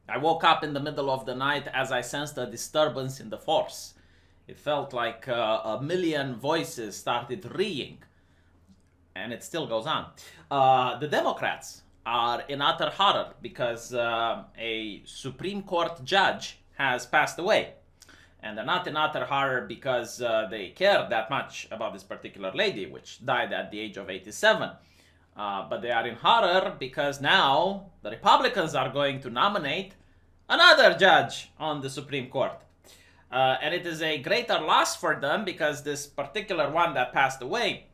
I woke up in the middle of the night as I sensed a disturbance in the force. It felt like a million voices started reeing, and it still goes on. The Democrats are in utter horror because a Supreme Court judge has passed away. And they're not in utter horror because they care that much about this particular lady, which died at the age of 87. But they are in horror because now the Republicans are going to nominate another judge on the Supreme Court. And it is a greater loss for them because this particular one that passed away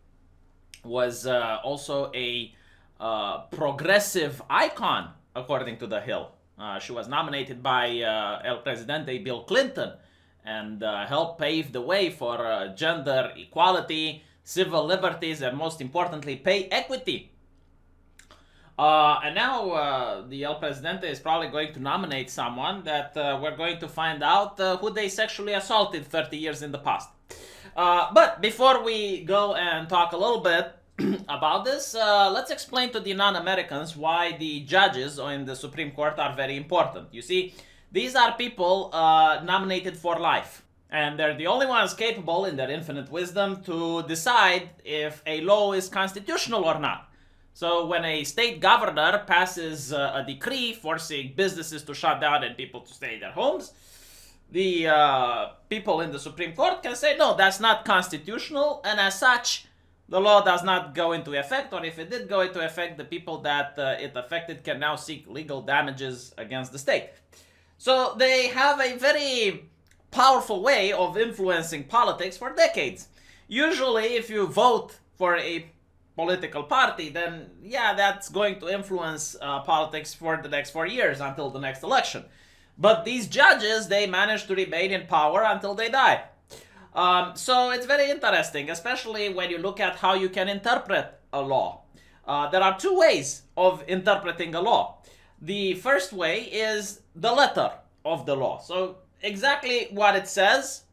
was also a progressive icon, according to The Hill. She was nominated by El Presidente Bill Clinton and helped pave the way for gender equality, civil liberties, and most importantly, pay equity. And now the El Presidente is probably going to nominate someone that we're going to find out who they sexually assaulted 30 years in the past. But before we go and talk a little bit about this, let's explain to the non-Americans why the judges in the Supreme Court are very important. You see, these are people nominated for life. And they're the only ones capable, in their infinite wisdom, to decide if a law is constitutional or not. So when a state governor passes a decree forcing businesses to shut down and people to stay in their homes, the people in the Supreme Court can say, no, that's not constitutional, and as such, the law does not go into effect, or if it did go into effect, the people that it affected can now seek legal damages against the state. So they have a very powerful way of influencing politics for decades. Usually, if you vote for a political party, then yeah, that's going to influence politics for the next 4 years until the next election. But these judges, they manage to remain in power until they die. So it's very interesting, especially when you look at how you can interpret a law. There are two ways of interpreting a law. The first way is the letter of the law. So exactly what it says,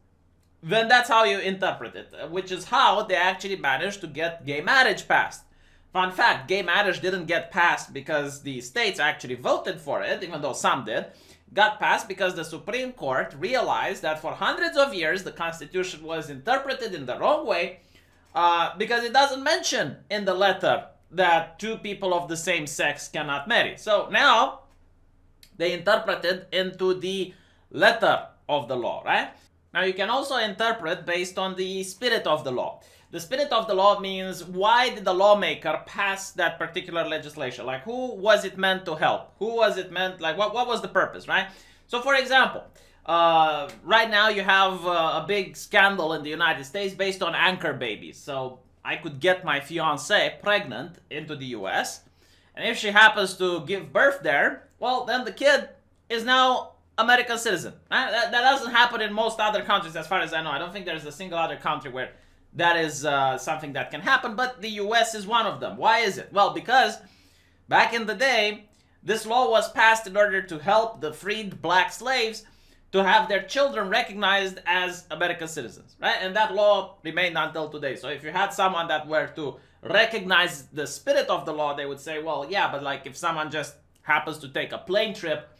then that's how you interpret it, which is how they actually managed to get gay marriage passed. Fun fact, gay marriage didn't get passed because the states actually voted for it, even though some did. Got passed because the Supreme Court realized that for hundreds of years the Constitution was interpreted in the wrong way because it doesn't mention in the letter that two people of the same sex cannot marry. So now they interpreted into the letter of the law, right? Now you can also interpret based on the spirit of the law. The spirit of the law means why did the lawmaker pass that particular legislation? Like who was it meant to help? Who was it meant, like what was the purpose, right? So for example, right now you have a big scandal in the United States based on anchor babies. So I could get my fiance pregnant into the US, and if she happens to give birth there, well then the kid is now American citizen. That doesn't happen in most other countries as far as I know. I don't think there's a single other country where that is something that can happen, but the US is one of them. Why is it? Well, because back in the day, this law was passed in order to help the freed black slaves to have their children recognized as American citizens, right? And that law remained until today. So if you had someone that were to recognize the spirit of the law, they would say, well, yeah, but like if someone just happens to take a plane trip,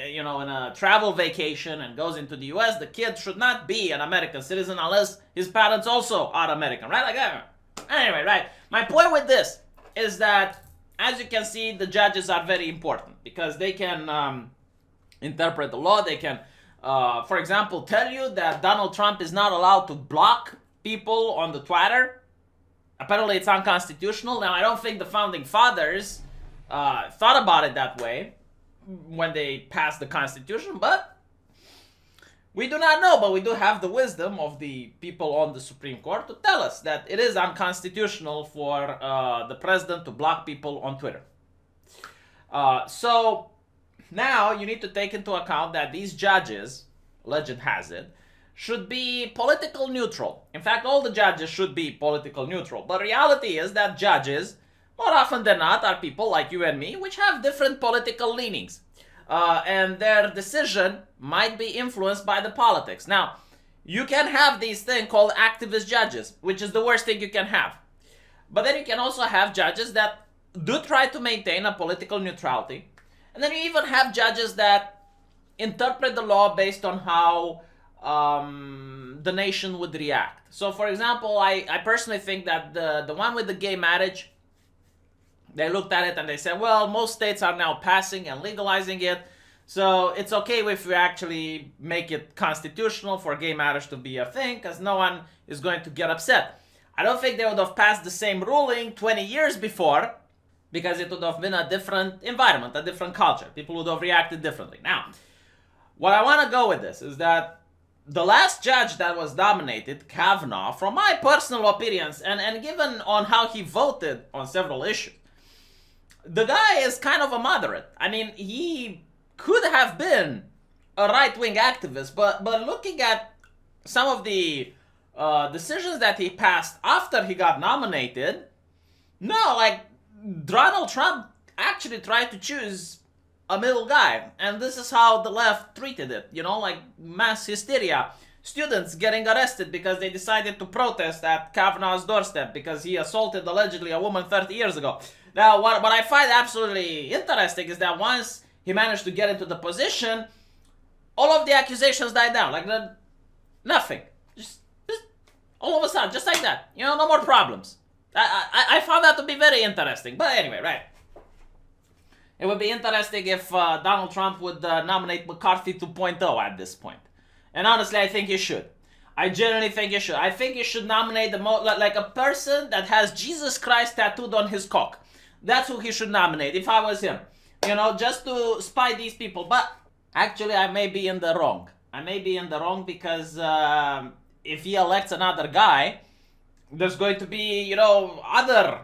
you know, in a travel vacation and goes into the US, the kid should not be an American citizen unless his parents also are American, right? Like, anyway, right? My point with this is that, as you can see, the judges are very important because they can interpret the law. They can, for example, tell you that Donald Trump is not allowed to block people on the Twitter. Apparently, it's unconstitutional. Now, I don't think the founding fathers thought about it that way when they passed the Constitution, but we do not know, but we do have the wisdom of the people on the Supreme Court to tell us that it is unconstitutional for the president to block people on Twitter. So now you need to take into account that these judges, legend has it, should be political neutral. In fact, all the judges should be political neutral, but reality is that judges, more often than not, are people like you and me, which have different political leanings. And their decision might be influenced by the politics. Now, you can have these things called activist judges, which is the worst thing you can have. But then you can also have judges that do try to maintain a political neutrality And then you even have judges that interpret the law based on how the nation would react. So, for example, I personally think that the one with the gay marriage, they looked at it and they said, well, most states are now passing and legalizing it, so it's okay if we actually make it constitutional for gay marriage to be a thing, because no one is going to get upset. I don't think they would have passed the same ruling 20 years before, because it would have been a different environment, a different culture. People would have reacted differently. Now, what I want to go with this is that the last judge that was nominated, Kavanaugh, from my personal opinions, and given on how he voted on several issues, the guy is kind of a moderate. I mean, he could have been a right-wing activist, but looking at some of the decisions that he passed after he got nominated, no, like, Donald Trump actually tried to choose a middle guy, and this is how the left treated it, you know, like mass hysteria. Students getting arrested because they decided to protest at Kavanaugh's doorstep because he assaulted allegedly a woman 30 years ago. Now, what I find absolutely interesting is that once he managed to get into the position, all of the accusations died down. Like, nothing. Just all of a sudden, just like that. You know, no more problems. I found that to be very interesting. But anyway, right. It would be interesting if Donald Trump would nominate McCarthy 2.0 at this point. And honestly, I think he should. I genuinely think he should. I think he should nominate like a person that has Jesus Christ tattooed on his cock. That's who he should nominate if I was him. You know, just to spy these people. But actually, I may be in the wrong. I may be in the wrong because if he elects another guy, there's going to be, you know, other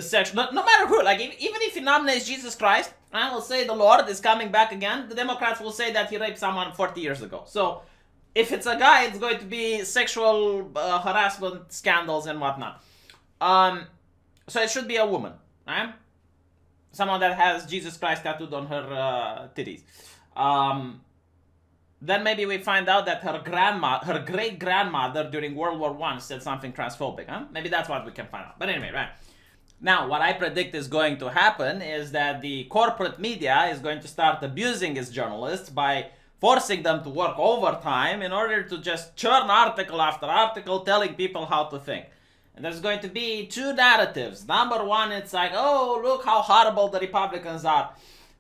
section. No matter who, like even if he nominates Jesus Christ, I will say the Lord is coming back again. The Democrats will say that he raped someone 40 years ago. So if it's a guy, it's going to be sexual harassment scandals and whatnot. So it should be a woman, right? Someone that has Jesus Christ tattooed on her titties. Then maybe we find out that her great-grandmother during World War I said something transphobic, huh? Maybe that's what we can find out. But anyway, right. Now, what I predict is going to happen is that the corporate media is going to start abusing its journalists by forcing them to work overtime in order to just churn article after article telling people how to think. And there's going to be two narratives. Number one, it's like, oh, look how horrible the Republicans are.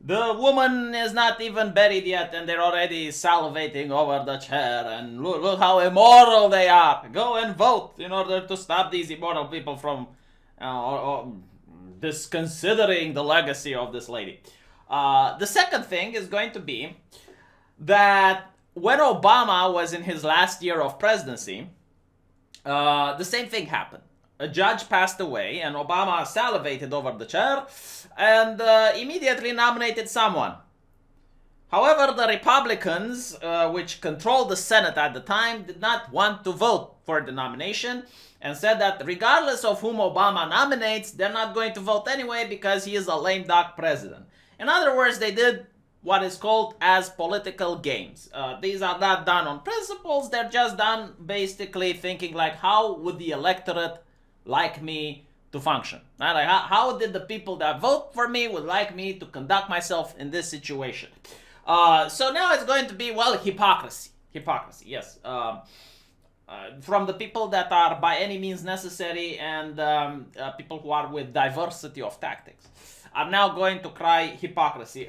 The woman is not even buried yet and they're already salivating over the chair. And look how immoral they are. Go and vote in order to stop these immoral people from disconsidering the legacy of this lady. The second thing is going to be that when Obama was in his last year of presidency, the same thing happened. A judge passed away and Obama salivated over the chair and immediately nominated someone. However, the Republicans, which controlled the Senate at the time, did not want to vote for the nomination and said that regardless of whom Obama nominates, they're not going to vote anyway because he is a lame duck president. In other words, they did what is called as political games. These are not done on principles, they're just done basically thinking like, how would the electorate like me to function? Right? Like, how did the people that vote for me would like me to conduct myself in this situation? So now it's going to be, well, hypocrisy. Hypocrisy, yes. From the people that are by any means necessary and people who are with diversity of tactics are now going to cry hypocrisy.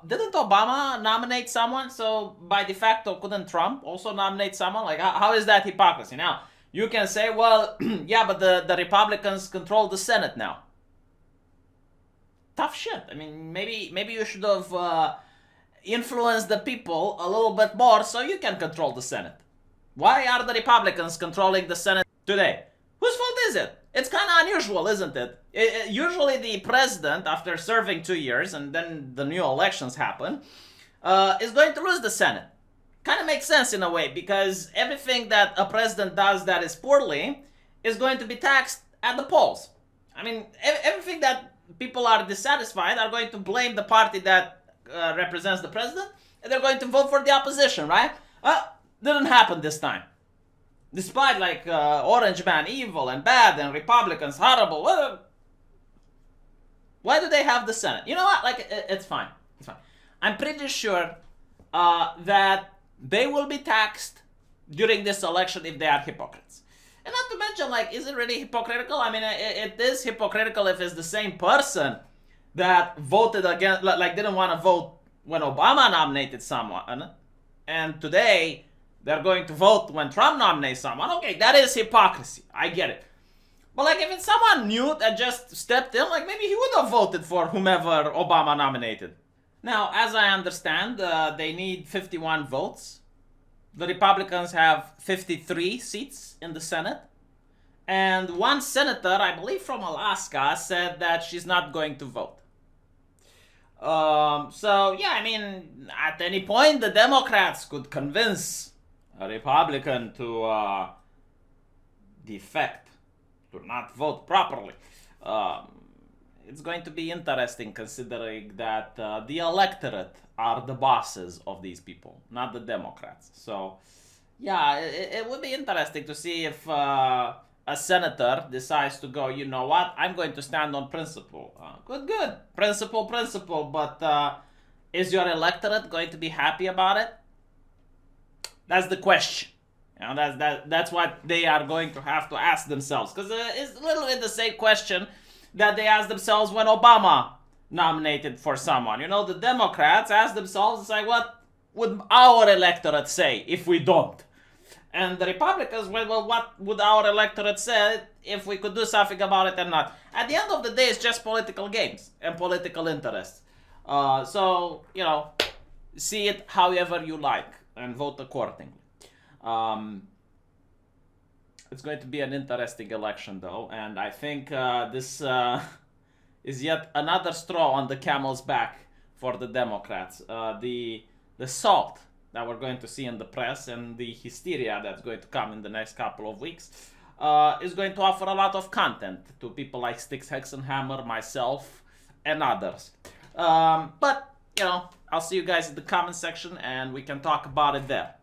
Didn't Obama nominate someone? So by de facto, couldn't Trump also nominate someone? Like, how is that hypocrisy? Now, you can say, well, yeah, but the Republicans control the Senate now. Tough shit. I mean, maybe you should have influenced the people a little bit more so you can control the Senate. Why are the Republicans controlling the Senate today? Whose fault is it? It's kind of unusual, isn't it? Usually the president, after serving 2 years and then the new elections happen, is going to lose the Senate. Kind of makes sense in a way because everything that a president does that is poorly is going to be taxed at the polls. I mean, everything that people are dissatisfied are going to blame the party that represents the president and they're going to vote for the opposition, right? Didn't happen this time. Despite like Orange Man evil and bad and Republicans horrible. Why do they have the Senate? You know what? Like it's fine. It's fine. I'm pretty sure that they will be taxed during this election if they are hypocrites. And not to mention, like, is it really hypocritical? I mean, it is hypocritical if it's the same person that voted against, like, didn't want to vote when Obama nominated someone, and today they're going to vote when Trump nominates someone. Okay, that is hypocrisy. I get it. But, like, if it's someone new that just stepped in, like, maybe he would have voted for whomever Obama nominated. Now, as I understand, they need 51 votes. The Republicans have 53 seats in the Senate. And one senator, I believe from Alaska, said that she's not going to vote. So, yeah, I mean, at any point, the Democrats could convince a Republican to defect, to not vote properly. It's going to be interesting considering that the electorate are the bosses of these people, not the Democrats. So, yeah, it would be interesting to see if a senator decides to go, you know what, I'm going to stand on principle. Good. Principle. But is your electorate going to be happy about it? That's the question. You know, that's what they are going to have to ask themselves. Because it's literally the same question that they asked themselves when Obama nominated for someone. You know, the Democrats asked themselves, it's like, what would our electorate say if we don't? And the Republicans went, well, what would our electorate say if we could do something about it or not? At the end of the day, it's just political games and political interests. So, you know, see it however you like and vote accordingly. It's going to be an interesting election, though, and I think this is yet another straw on the camel's back for the Democrats. The salt that we're going to see in the press and the hysteria that's going to come in the next couple of weeks is going to offer a lot of content to people like Styx Hexenhammer, myself, and others. But, you know, I'll see you guys in the comment section and we can talk about it there.